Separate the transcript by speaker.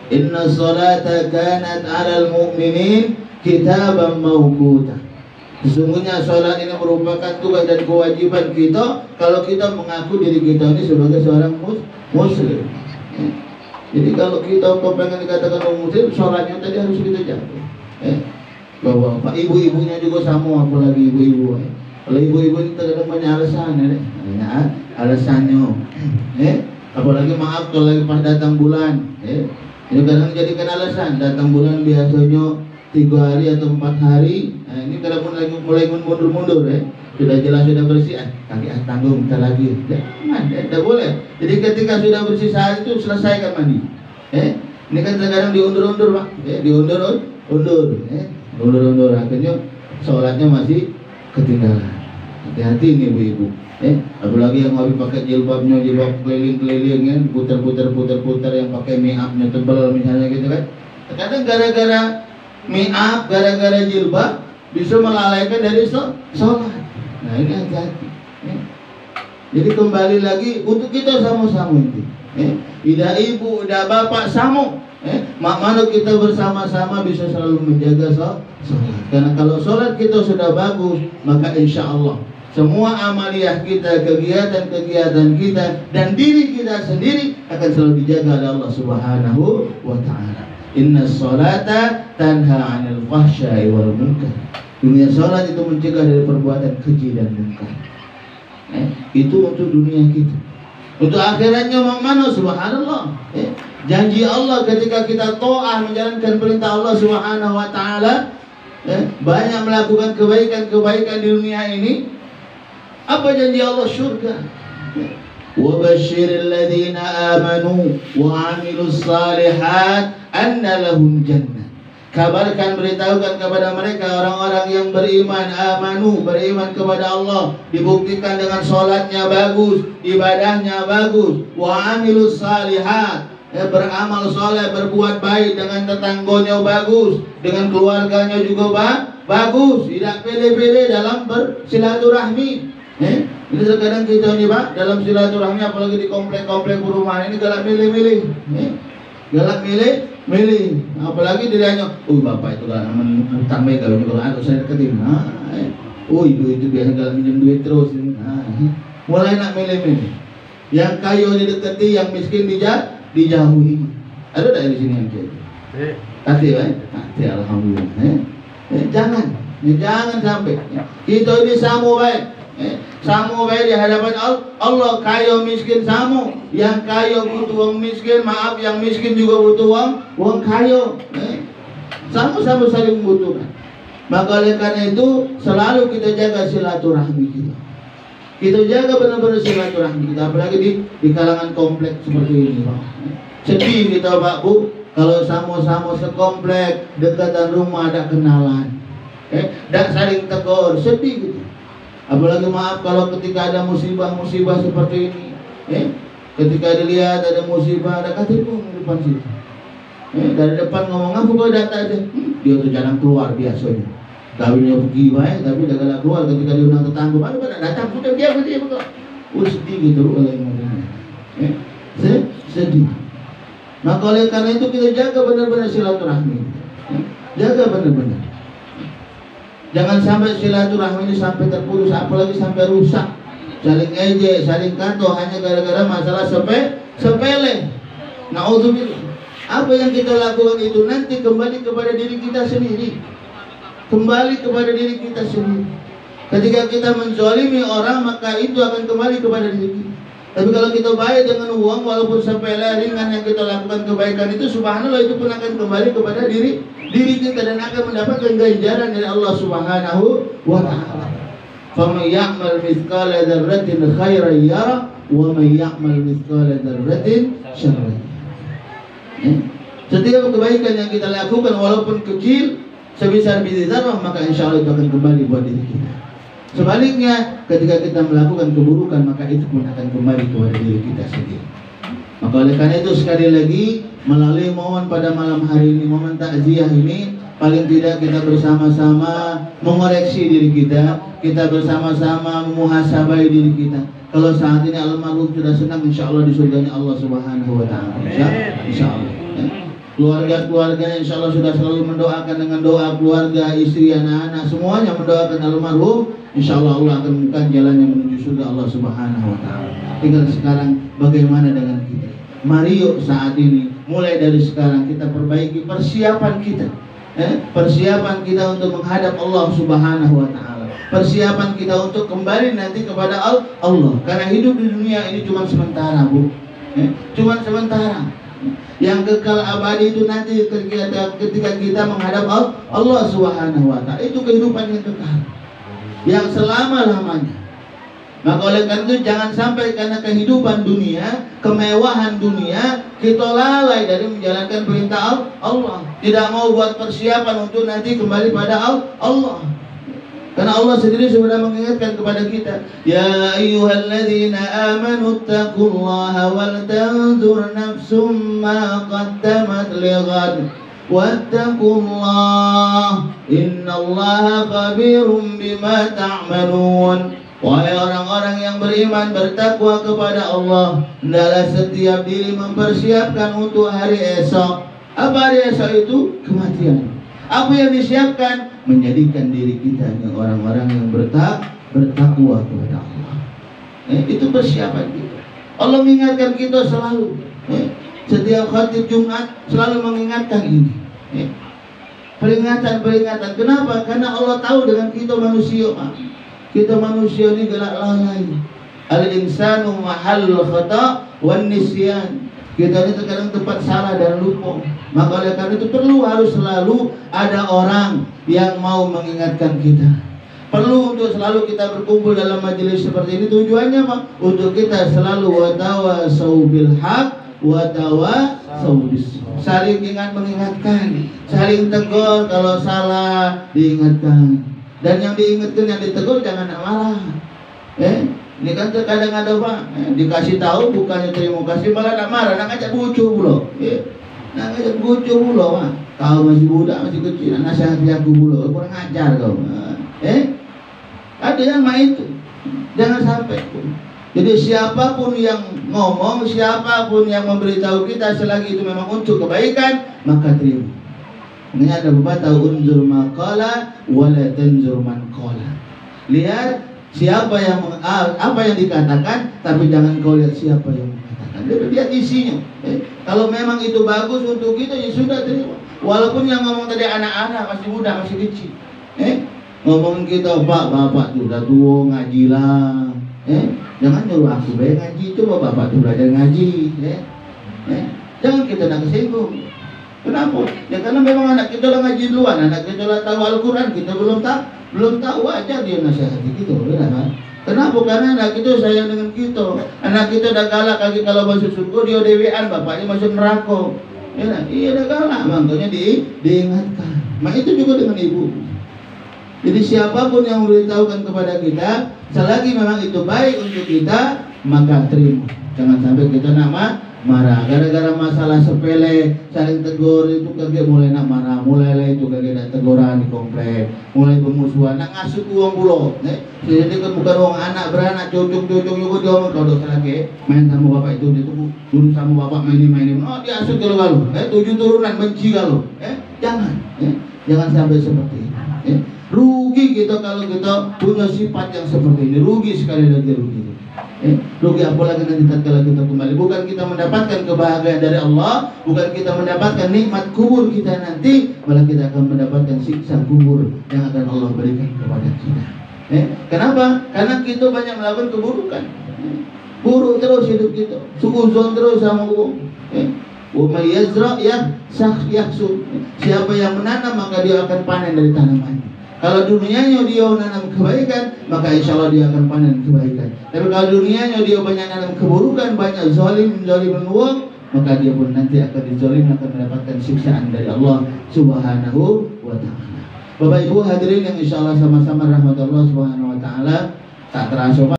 Speaker 1: Inna salata kanat 'alal mu'minin kitaban mawquta. Sesungguhnya sholat ini merupakan tugas dan kewajiban kita kalau kita mengaku diri kita ini sebagai seorang muslim. Jadi kalau kita pengen dikatakan muslim, sholatnya tadi harus kita jaga. Bahwa pak ibu-ibunya juga sama, apalagi ibu-ibu. Kalau ibu-ibu ini terkadang banyak alasan, alasannya. Apalagi maaf kalau lagi pas datang bulan, ini kadang jadikan alasan datang bulan biasanya 3 hari atau 4 hari. Nah, ini kalau mulai mundur-mundur sudah jelas sudah bersih, kaki tanggung bentar lagi. Tidak boleh. Jadi ketika sudah bersih sehari itu selesaikan mandi. Ini kan kadang diundur-undur pak, undur, akhirnya sholatnya masih ketinggalan. Hati-hati nih ibu-ibu. Apalagi yang habis pakai jilbabnya, jilbab keliling-keliling ya, putar yang pakai make-upnya tebal misalnya gitu kan. Kadang gara-gara make-up, gara-gara jilbab bisa melalaikan dari sholat. Nah ini hati-hati. Jadi kembali lagi untuk kita sama-sama itu. Tidak ibu, tidak bapak sama. Mana kita bersama-sama bisa selalu menjaga sholat. Karena kalau sholat kita sudah bagus, maka insya Allah semua amaliyah kita, kegiatan-kegiatan kita dan diri kita sendiri akan selalu dijaga oleh Allah Subhanahu wa Ta'ala. Inna sholata tanha 'anil fahsya'i wal munkar. Dunia sholat itu mencegah dari perbuatan keji dan munkar. Itu untuk dunia kita. Untuk akhiratnya mana subhanallah. Janji Allah ketika kita taat menjalankan perintah Allah Subhanahu wa Ta'ala, banyak melakukan kebaikan-kebaikan di dunia ini. Apa janji Allah? Surga. Wa basyiril ladzina amanu wa 'amilus shalihat anna lahum jannah. Kabarkan, beritahukan kepada mereka orang-orang yang beriman, amanu, beriman kepada Allah, dibuktikan dengan sholatnya bagus, ibadahnya bagus, wa 'amilus shalihat, beramal soleh, berbuat baik, dengan tetangganya bagus, dengan keluarganya juga bagus, tidak pilih-pilih dalam bersilaturahmi. Ini terkadang kita ini pak dalam silaturahmi, apalagi di komplek-komplek perumahan ini galak milih-milih, galak milih, apalagi dirinya, bapak itu galak utang baik kalau anak saya deketin, ibu itu biasa galak minjem duit terus, mulai nak milih-milih, yang kaya didekati, yang miskin dijauhi. Ada tak di sini yang kayak? Hati, hati alhamdulillah. Jangan sampai kita ini sama baik. Sama baik di hadapan Allah. Kaya miskin sama. Yang kaya butuh uang miskin, maaf yang miskin juga butuh uang kaya. Sama-sama saling membutuhkan. Maka oleh karena itu selalu kita jaga silaturahmi kita. Kita jaga benar-benar silaturahmi kita, apalagi di kalangan komplek seperti ini Pak. Sedih kita Pak Bu kalau sama-sama sekomplek, dekatan rumah ada kenalan, dan saling tegur, sedih gitu. Apalagi maaf kalau ketika ada musibah-musibah seperti ini, ketika dilihat ada musibah, ada katipu di depan situ, dari depan ngomong apa kau datang aja, dia tuh jarang keluar biasanya, kawinnya pergi baik, tapi dia galak keluar. Ketika diundang tetangga, mana pada datang, sudah dia betul, sedih gitu kalau yang sedih. Maka oleh karena itu kita jaga benar-benar silaturahmi, jaga benar-benar. Jangan sampai silaturahmi ini sampai terputus, apalagi sampai rusak, saling ejek, saling kata hanya gara-gara masalah sepele. Naudzubillah. Apa yang kita lakukan itu nanti kembali kepada diri kita sendiri. Kembali kepada diri kita sendiri. Ketika kita menzalimi orang, maka itu akan kembali kepada diri kita. Tapi kalau kita baik dengan uang, walaupun sepele ringan yang kita lakukan kebaikan itu, subhanallah, itu pun akan kembali kepada diri kita dan akan mendapatkan ganjaran dari Allah Subhanahu wa Ta'ala. Faman ya'mal mithqala dzarratin khairan yara wa man ya'mal mithqala dzarratin syarran. Setiap kebaikan yang kita lakukan walaupun kecil, sebesar biji zarah, maka insya Allah itu akan kembali buat diri kita. Sebaliknya, ketika kita melakukan keburukan, maka itu pun akan kembali kepada diri kita sendiri. Maka oleh karena itu sekali lagi, melalui momen pada malam hari ini, momen takziah ini, paling tidak kita bersama-sama mengoreksi diri kita bersama-sama memuhasabai diri kita. Kalau saat ini almarhum sudah senang, insya Allah di surganya Allah Subhanahu wa Ta'ala. Insya Allah. keluarga-keluarganya insya Allah sudah selalu mendoakan dengan doa keluarga, istri, anak-anak, semuanya mendoakan almarhum. Insya Allah Allah akan membuka jalannya menuju surga Allah Subhanahu Wa Taala. Tinggal sekarang bagaimana dengan kita? Mari yuk saat ini, mulai dari sekarang kita perbaiki persiapan kita, persiapan kita untuk menghadap Allah Subhanahu Wa Taala, persiapan kita untuk kembali nanti kepada Allah. Karena hidup di dunia ini cuma sementara, Bu, cuma sementara. Yang kekal abadi itu nanti ketika kita menghadap Allah Subhanahu Wa Taala. Itu kehidupan yang kekal, yang selama-lamanya. Maka oleh karena itu jangan sampai karena kehidupan dunia, kemewahan dunia, kita lalai dari menjalankan perintah Allah. Tidak mau buat persiapan untuk nanti kembali pada Allah. Karena Allah sendiri sudah mengingatkan kepada kita, ya ayyuhalladzina amanu taqullaha wal tanzur nafsum ma qaddamat lighad wattaqullah innallaha khabirum bima ta'malun. Wahai orang-orang yang beriman, bertakwa kepada Allah, hendaklah setiap diri mempersiapkan untuk hari esok. Apa hari esok itu? Kematian. Apa yang disiapkan? Menjadikan diri kita orang-orang yang bertakwa kepada Allah. Itu persiapan kita. Allah mengingatkan kita selalu. Setiap khatib Jumat selalu mengingatkan ini. Peringatan-peringatan. Kenapa? Karena Allah tahu dengan kita manusia. Kita manusia ini gelak lalai. Al-insanu mahallul khata' wan nisyan. Kita ini terkadang tempat salah dan lupa. Maka oleh karena itu harus selalu ada orang yang mau mengingatkan kita. Perlu untuk selalu kita berkumpul dalam majelis seperti ini. Tujuannya apa? Untuk kita selalu watawasau bil haq watawasau bis. Saling mengingatkan, saling tegur kalau salah, diingatkan. Dan yang diingatkan, yang ditegur jangan marah. Ini kan terkadang ada Pak, dikasih tahu bukannya terima kasih malah nak marah, nak ngajak bucu pula. Nak ngajak bucu pula Pak. Kau masih budak, masih kecil, nasihati aku pula, kurang ajar kau. Ada yang main itu. Jangan sampai. Jadi siapapun yang ngomong, siapapun yang memberitahu kita selagi itu memang untuk kebaikan, maka terima. Ini ada pepatah unzur maqala wala tanzur man qala. Lihat siapa yang apa yang dikatakan, tapi jangan kau lihat siapa yang mengatakan. Lihat isinya. Kalau memang itu bagus untuk kita, ya sudah terima. Walaupun yang ngomong tadi anak-anak, masih muda, masih kecil. Ngomong kita, Pak, bapak tuh udah tua, ngajilah. Jangan nyuruh aku ngaji, coba bapak tuh belajar ngaji. Jangan kita nak kesinggung. Kenapa? Ya karena memang anak kita lah ngaji duluan, anak kita lah tahu Al-Quran, kita belum tahu aja dia nasihati kita, kan? Kenapa? Karena anak kita sayang dengan kita. Anak kita dah galak lagi kalau masuk surga dia dewean, bapaknya masuk neraka. Iya dah galak, makanya diingatkan. Mak itu juga dengan ibu. Jadi siapapun yang memberitahukan kepada kita, selagi memang itu baik untuk kita, maka terima. Jangan sampai kita nak marah gara-gara masalah sepele, saling tegur itu kagak mulai nak marah, mulai itu kagak nak teguran di komplek, mulai bermusuhan, nak ngasih uang pulau. Jadi kan bukan uang anak beranak, cocok juga dia ngomong kau dosa lagi, main sama bapak itu dulu sama bapak mainin. Oh dia asuk kalau 7 turunan benci kalau, jangan sampai seperti ini. Rugi kita kalau kita punya sifat yang seperti ini, rugi sekali lagi rugi. Rugi apalagi nanti tatkala kita kembali, bukan kita mendapatkan kebahagiaan dari Allah, bukan kita mendapatkan nikmat kubur kita nanti, malah kita akan mendapatkan siksa kubur yang akan Allah berikan kepada kita. Kenapa? Karena kita banyak melakukan keburukan. Buruk terus hidup kita, suuzon terus sama uang. Wa yazra yakhsu. Siapa yang menanam maka dia akan panen dari tanamannya. Kalau dunianya dia menanam kebaikan, maka insya Allah dia akan panen kebaikan. Tapi kalau dunianya dia banyak menanam keburukan, banyak zalim uang, maka dia pun nanti akan dizalim, akan mendapatkan siksaan dari Allah Subhanahu wa Ta'ala. Bapak Ibu hadirin yang insya Allah sama-sama rahmat Allah Subhanahu wa Ta'ala, tak terasa